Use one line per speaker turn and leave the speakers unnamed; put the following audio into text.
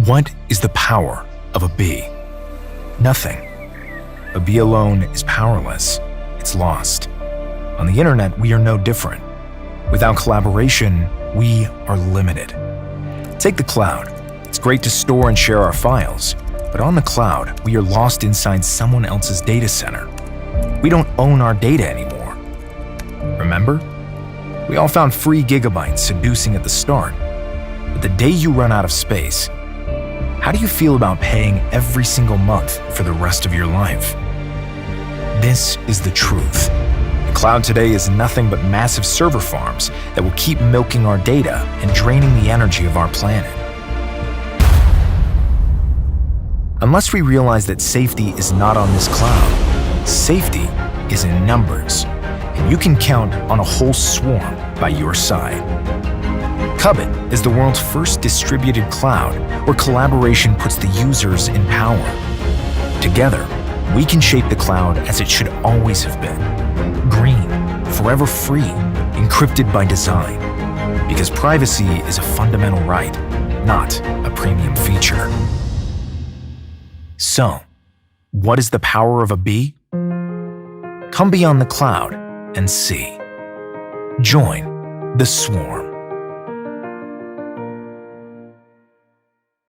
What is the power of a bee? Nothing. A bee alone is powerless. It's lost. On the internet, we are no different. Without collaboration, we are limited. Take the cloud. It's great to store and share our files, but on the cloud, we are lost inside someone else's data center. We don't own our data anymore. Remember? We all found free gigabytes seducing at the start, but the day you run out of space, how do you feel about paying every single month for the rest of your life? This is the truth. The cloud today is nothing but massive server farms that will keep milking our data and draining the energy of our planet. Unless we realize that safety is not on this cloud, safety is in numbers, and you can count on a whole swarm by your side. Cubbit is the world's first distributed cloud where collaboration puts the users in power. Together, we can shape the cloud as it should always have been. Green, forever free, encrypted by design. Because privacy is a fundamental right, not a premium feature. So, what is the power of a bee? Come beyond the cloud and see. Join the swarm.